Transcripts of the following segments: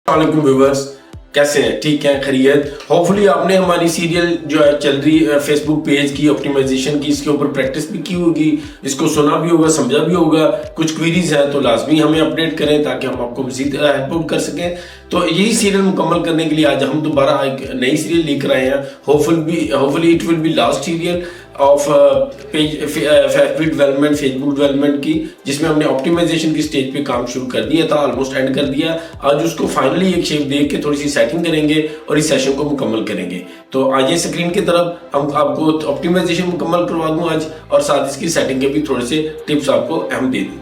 वालेकुम व्यूवर्स, कैसे हैं? ठीक है, खैरियत। होपफुली आपने हमारी सीरियल जो है चल रही है फेसबुक पेज की ऑप्टिमाइजेशन की, इसके ऊपर प्रैक्टिस भी की होगी, इसको सुना भी होगा, समझा भी होगा। कुछ क्वेरीज हैं तो लाजमी हमें अपडेट करें ताकि हम आपको मजीद हेल्प आउट कर सकें। तो यही सीरियल मुकम्मल करने के लिए आज हम दोबारा एक नई सीरियल लेकर आए हैं। Hopefully it will be last serial of page development, Facebook development की, जिसमें हमने ऑप्टिमाइजेशन की स्टेज पे काम शुरू कर दिया था, ऑलमोस्ट एंड कर दिया। आज उसको फाइनली एक शेप दे के थोड़ी सी सेटिंग करेंगे और इस सेशन को मुकम्मल करेंगे। तो आइए स्क्रीन की तरफ, हम आपको ऑप्टिमाइजेशन मुकम्मल करवा दूं आज, और साथ इसकी सेटिंग के भी थोड़े से टिप्स आपको हम दे दूं।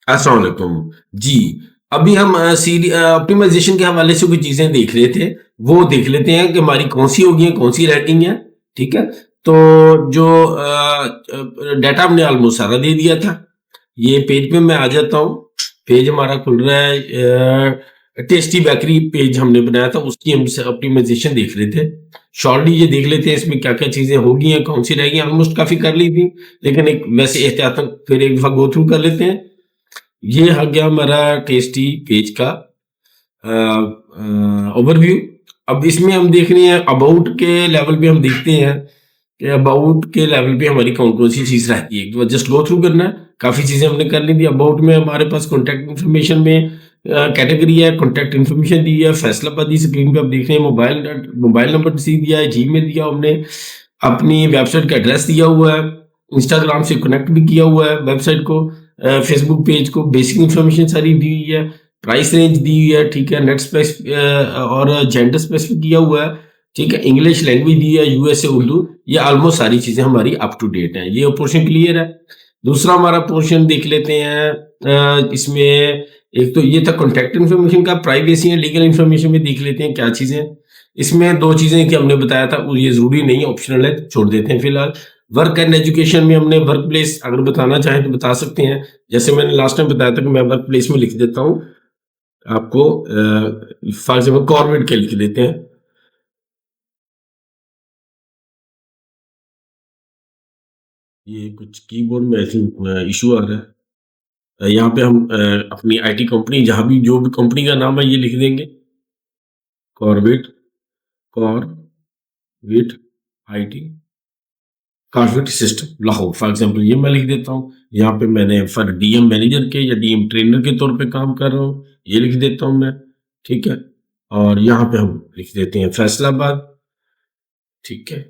अस्सलाम वालेकुम जी। अभी हम ऑप्टिमाइजेशन के हवाले से कुछ चीजें देख रहे थे, वो देख लेते हैं कि हमारी कौन सी होगी है, कौन सी रैंकिंग है। ठीक है, तो जो डाटा हमने ऑलमोस्ट सारा दे दिया था। ये पेज पे मैं आ जाता हूँ। पेज हमारा खुल रहा है, टेस्टी बेकरी पेज हमने बनाया था, उसकी हम ऑप्टिमाइजेशन देख रहे थे। शॉर्टली ये देख लेते हैं इसमें क्या क्या चीजें होगी हैं, कौन सी रहेगी। ऑलमोस्ट काफी कर ली थी, लेकिन एक वैसे एहतियातन फिर एक दफा गो थ्रू कर लेते हैं। ये आ गया हमारा टेस्टी पेज का ओवरव्यू। अब इसमें हम देख रहे हैं अबाउट के लेवल पे, हम देखते हैं कि अबाउट के लेवल पे हमारी कौन कौन सी चीज रहती है। तो जस्ट गो थ्रू करना है, काफी चीजें हमने कर ली थी। अबाउट में हमारे पास कॉन्टैक्ट इन्फॉर्मेशन में कैटेगरी है, कॉन्टैक्ट इन्फॉर्मेशन दी है, फैसलाबादी स्क्रीन पे आप देख रहे हैं, मोबाइल नंबर सी दिया है, जीमेल दिया हमने, अपनी वेबसाइट का एड्रेस दिया हुआ है, इंस्टाग्राम से कनेक्ट भी किया हुआ है वेबसाइट को, फेसबुक पेज को, बेसिक इन्फॉर्मेशन सारी दी हुई है, प्राइस रेंज दी हुई है। ठीक है, नेट और जेंडर स्पेसिफिक किया हुआ है। ठीक है, इंग्लिश लैंग्वेज दी है, यूएसए उर्दू। ये ऑलमोस्ट सारी चीजें हमारी अप टू डेट हैं। ये पोर्शन क्लियर है। दूसरा हमारा पोर्शन देख लेते हैं। इसमें एक तो ये था कॉन्टैक्ट इन्फॉर्मेशन का, प्राइवेसी एंड लीगल इन्फॉर्मेशन में देख लेते हैं क्या चीजें। इसमें दो चीजें कि हमने बताया था, ये जरूरी नहीं, ऑप्शनल है, छोड़ देते हैं फिलहाल। वर्क एंड एजुकेशन में हमने वर्क प्लेस अगर बताना चाहें तो बता सकते हैं। जैसे मैंने लास्ट टाइम बताया था कि मैं वर्क प्लेस में लिख देता हूँ आपको, फॉर एग्जाम्पल गवर्नमेंट के लिख देते हैं। ये कुछ कीबोर्ड में ऐसे इशू आ रहा है। यहाँ पे हम अपनी आईटी कंपनी, जहाँ भी जो भी कंपनी का नाम है ये लिख देंगे, Corbett, Corbett IT, Corbett system Lahore, for example ये मैं लिख देता हूँ। यहाँ पे मैंने फॉर डीएम मैनेजर के या डीएम ट्रेनर के तौर पे काम कर रहा हूँ, ये लिख देता हूँ मैं। ठीक है, और यहाँ पे हम लिख देते हैं फैसलाबाद। ठीक है,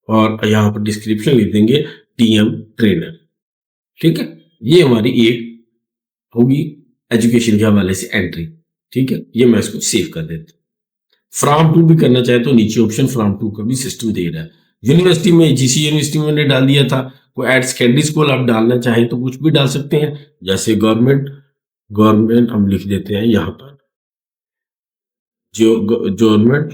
और यहाँ पर डिस्क्रिप्शन लिख देंगे डीएम ट्रेनर। ठीक है, ये हमारी एक होगी एजुकेशन के हवाले से एंट्री। ठीक है, ये मैं इसको सेव कर देता हूँ। फ्रॉम टू भी करना चाहे तो नीचे ऑप्शन फ्रॉम टू का भी सिस्टम दे रहा है। यूनिवर्सिटी में, जीसी यूनिवर्सिटी में मैंने डाल दिया था। कोई एट सेकेंडरी स्कूल आप डालना चाहें तो कुछ भी डाल सकते हैं, जैसे गवर्नमेंट, गवर्नमेंट हम लिख देते हैं यहाँ पर, जो government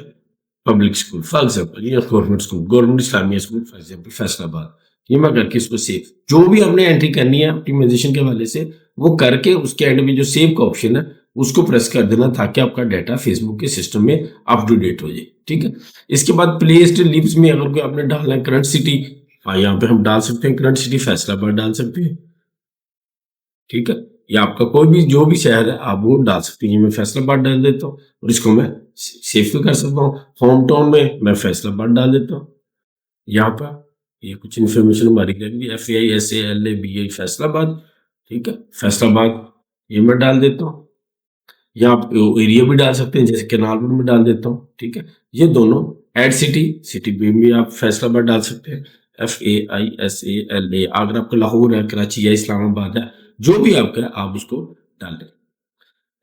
public school for example, या government school, government Islamia school for example Faisalabad. ये मैं करके इसको सेव, जो भी आपने एंट्री करनी है ऑप्टिमाइजेशन के हवाले से, वो करके उसके एंड में जो सेव का ऑप्शन है उसको प्रेस कर देना, ताकि आपका डाटा फेसबुक के सिस्टम में अप टू डेट हो जाए। ठीक है, इसके बाद प्लेस्ड लिव्स में अगर कोई आपने डालना है करंट सिटी, हाँ यहाँ पे हम डाल सकते हैं करंट सिटी फैसलाबाद डाल सकते हैं। ठीक है, या आपका कोई भी जो भी शहर है आप वो डाल सकते हैं। मैं फैसलाबाद डाल देता हूँ और इसको मैं सेव भी कर सकता हूँ। होम टाउन में मैं फैसलाबाद डाल देता हूँ। यहाँ पर ये कुछ इन्फॉर्मेशन हमारी रहेगी, FAISALABI फैसलाबाद। ठीक है, फैसलाबाद ये मैं डाल देता हूँ। या आप एरिया भी डाल सकते हैं, जैसे केनालपुर में डाल देता हूँ। ठीक है, ये दोनों एड सिटी, सिटी भी आप फैसलाबाद डाल सकते हैं, FAISALA। अगर आपका लाहौर है, कराची है, इस्लामाबाद है, जो भी आपका है आप उसको डाल दें,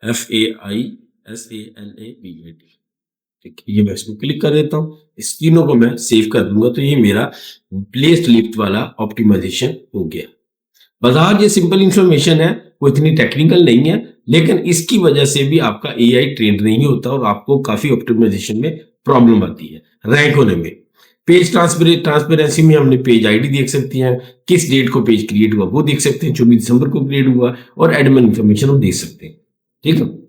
FAISALABAD। ठीक है, ये मैं इसको क्लिक कर देता हूँ, इस तीनों को मैं सेव कर दूंगा। तो ये मेरा प्लेस्ड लिफ्ट वाला ऑप्टिमाइजेशन हो गया। बाजार ये सिंपल इंफॉर्मेशन है, वो इतनी टेक्निकल नहीं है, लेकिन इसकी वजह से भी आपका एआई ट्रेंड नहीं होता और आपको काफी ऑप्टिमाइजेशन में प्रॉब्लम आती है रैंक होने में। पेज ट्रांसपेरेंसी में हमने पेज आईडी देख सकते हैं, किस डेट को पेज क्रिएट हुआ वो देख सकते हैं, 24 दिसंबर को क्रिएट हुआ, और एडमिन इंफॉर्मेशन हम देख सकते हैं। ठीक है,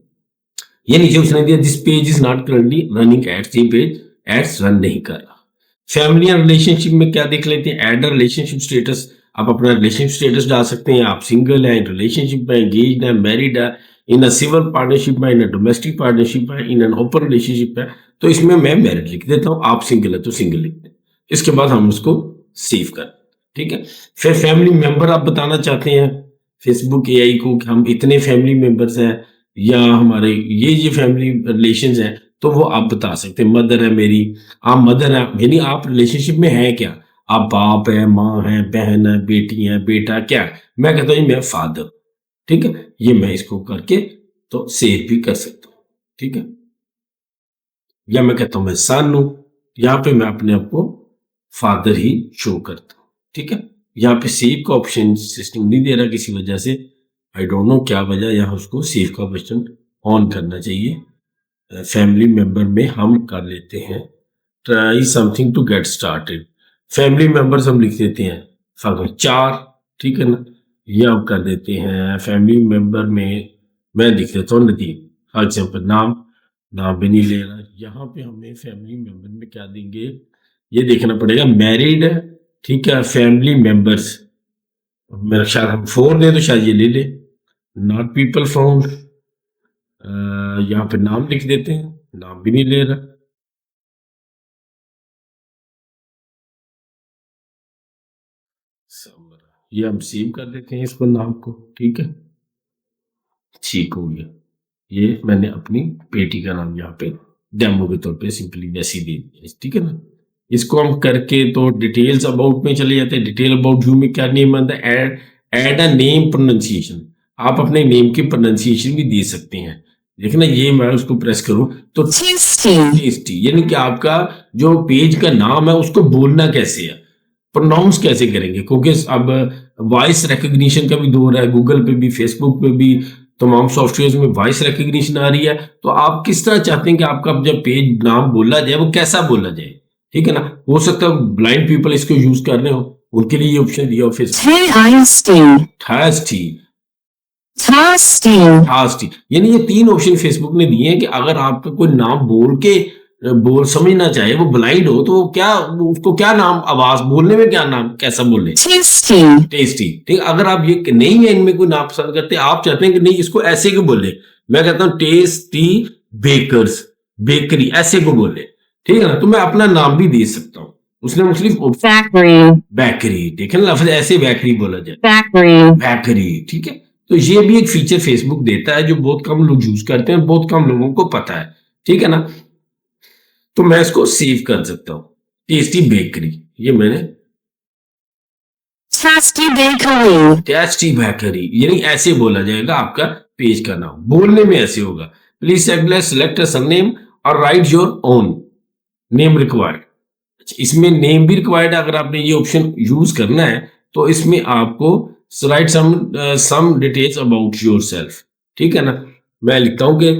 ये नीचे ऑप्शन दिया, this page is not currently running ads, ये पेज एड्स रन नहीं कर रहा। फैमिली एंड रिलेशनशिप में क्या देख लेते हैं, एड रिलेशनशिप स्टेटस। आप अपना रिलेशनशिप स्टेटस डाल सकते हैं, आप सिंगल हैं, रिलेशनशिप में, एंगेज्ड है, मैरिड है, इन अ सिविल पार्टनरशिप है, इन अ डोमेस्टिक पार्टनरशिप है, इन एन ओपन रिलेशनशिप है, तो इसमें मैं मैरिड लिख देता हूँ, आप सिंगल है तो सिंगल लिख दें। इसके बाद हम उसको सेव कर, ठीक है। फिर फैमिली मेंबर आप बताना चाहते हैं फेसबुक एआई को कि हम इतने फैमिली मेंबर्स हैं या हमारे ये फैमिली रिलेशंस हैं, तो वो आप बता सकते हैं। मदर है मेरी, आप मदर है, यानी आप रिलेशनशिप में हैं क्या, आप बाप है, माँ है, बहन है, बेटी है, बेटा क्या है? मैं कहता हूँ मैं फादर, ठीक है। ये मैं इसको करके तो सेव भी कर सकता हूँ, ठीक है। या मैं कहता हूँ मैं सन हूँ, यहाँ पे मैं अपने आप को फादर ही शो करता हूँ, ठीक है। यहाँ पे सेव का ऑप्शन सिस्टम नहीं दे रहा किसी वजह से, आई डोंट नो क्या वजह, यहाँ उसको सेव का बटन ऑन करना चाहिए। फैमिली मेंबर में हम कर लेते हैं try something to get started. Family members हम लिख देते हैं फॉर 4, ठीक है ना। ये आप कर देते हैं फैमिली मेंबर में, मैं लिख देता हूँ नदीम फॉर एग्जाम्पल। नाम, नाम भी नहीं ले रहा। यहाँ पे हमें फैमिली मेंबर में क्या देंगे ये देखना पड़ेगा। मैरिड है, ठीक है, फैमिली मेंबर्स मेरा ख्याल हम 4 दे तो शायद ये ले ले। नॉट पीपल फ्रॉम, यहाँ पे नाम लिख देते हैं, नाम भी नहीं ले रहा। ये हम सेव कर देते हैं इसको, नाम को, ठीक है। ठीक हो गया। ये मैंने अपनी बेटी का नाम यहाँ पे डेमो के तौर पे सिंपली वैसे ही दे दिया, ठीक है ना। इसको हम करके तो डिटेल्स अबाउट में चले जाते हैं। डिटेल अबाउट व्यू में क्या नेम आता है, ऐड अ नेम प्रोनाउंसिएशन। आप अपने नेम की प्रोनाउंसिएशन भी दे सकते हैं। देखना ये मैं उसको प्रेस करूं तो टेस्टी, यानी कि आपका जो पेज का नाम है उसको बोलना कैसे है, प्रोनाउंस कैसे करेंगे, क्योंकि अब वॉइस रिकग्निशन का भी दौर है। गूगल पे भी, फेसबुक पे भी, तमाम सॉफ्टवेयर में वॉइस रिकग्निशन आ रही है। तो आप किस तरह चाहते हैं कि आपका जब पेज नाम बोला जाए वो कैसा बोला जाए, ठीक है ना। हो सकता है ब्लाइंड पीपल इसको यूज कर रहे हो, उनके लिए ये ऑप्शन दिया हो फेसबुक। फास्ट, यानी ये 3 ऑप्शन फेसबुक ने दिए हैं कि अगर आपका कोई नाम बोल के बोल समझना चाहे, वो ब्लाइंड हो, तो वो क्या, उसको क्या नाम आवाज बोलने में क्या नाम कैसा बोले, टेस्टी, ठीक। अगर आप ये नहीं है इनमें कोई नाम पसंद करते, आप चाहते हैं कि नहीं इसको ऐसे क्यों बोले, मैं कहता हूँ टेस्टी बेकर्स, बेकरी ऐसे को बोले, ठीक है ना। तो मैं अपना नाम भी दे सकता हूँ। उसने मुझे बेकरी, देखे ना लफ्ज ऐसे बेकरी बोला जाए, बेकरी, ठीक है। तो ये भी एक फीचर फेसबुक देता है जो बहुत कम लोग यूज करते हैं, बहुत कम लोगों को पता है, ठीक है ना। तो मैं इसको सेव कर सकता हूं, टेस्टी बेकरी, ये मैंने टेस्टी बेकरी, यानी ऐसे बोला जाएगा आपका पेज का नाम, बोलने में ऐसे होगा। प्लीज सेलेक्ट अ सरनेम और right your own name required. इसमें नेम भी रिक्वायर्ड है। अगर आपने ये ऑप्शन यूज करना है तो इसमें आपको write some details about yourself, ठीक है ना। मैं लिखता हूं कि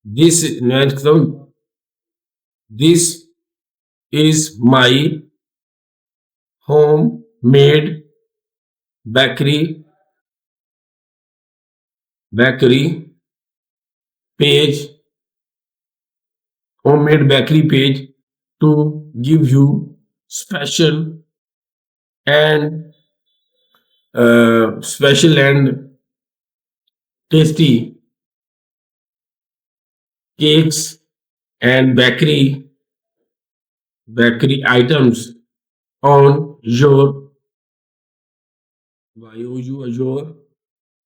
मैं लिखता हूं this is my homemade bakery page, homemade bakery page to give you special and tasty cakes and bakery items on your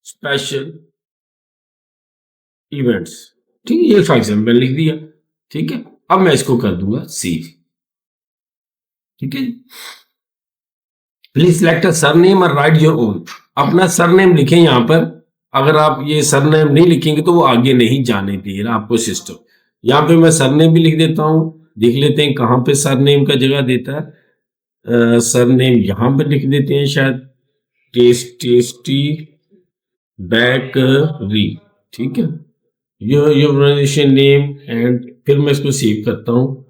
special events, ठीक है। ये फॉर एग्जाम्पल लिख दिया, ठीक है। अब मैं इसको कर दूंगा सेव, ठीक है। प्लीज सिलेक्ट सरनेम और राइट योर ओन, अपना सरनेम लिखें यहाँ पर। अगर आप ये सरनेम नहीं लिखेंगे तो वो आगे नहीं जाने देगा आपको सिस्टम। यहाँ पे मैं सरनेम भी लिख देता हूँ, देख लेते हैं कहाँ पे सरनेम का जगह देता है। सरनेम यहाँ पे लिख देते हैं शायद, टेस्टी बेकरी, ठीक है। योर नेम एंड फिर मैं इसको सेव करता हूँ,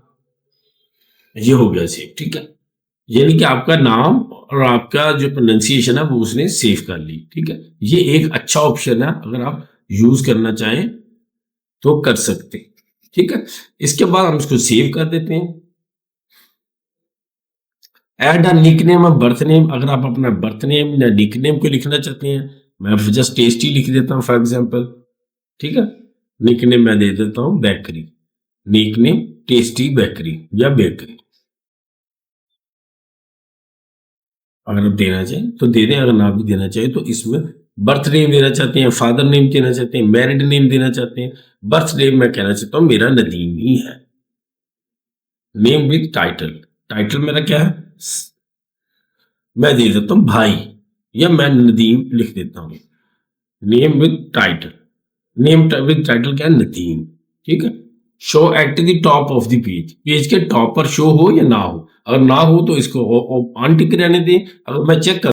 ये हो गया सेव, ठीक है। यानी कि आपका नाम और आपका जो प्रोनाउंसिएशन है वो उसने सेव कर ली, ठीक है। ये एक अच्छा ऑप्शन है, अगर आप यूज करना चाहें तो कर सकते हैं, ठीक है। इसके बाद हम इसको सेव कर देते हैं। ऐड अ निकनेम और बर्थ नेम, अगर आप अपना बर्थ नेम या निकनेम को लिखना चाहते हैं, मैं जस्ट टेस्टी लिख देता हूँ फॉर एग्जांपल। ठीक है, निकनेम मैं दे देता हूँ बेकरी, निकनेम टेस्टी बेकरी या बेकरी। अगर आप देना चाहें तो दे दें, अगर ना भी देना चाहें तो इसमें बर्थ नेम देना चाहते हैं, फादर नेम देना चाहते हैं, मैरिड नेम देना चाहते हैं। बर्थ नेम मैं कहना चाहता हूँ मेरा नदीम ही है। नेम विद टाइटल, टाइटल मेरा क्या है, मैं दे देता हूँ भाई, या मैं नदीम लिख देता हूँ। Name with title, name with title क्या है, नदीम। ठीक है, show at the top of the page, page के टॉप पर शो हो या ना हो, अगर ना हो तो इसको अनटिक रहने दें। अगर मैं चेक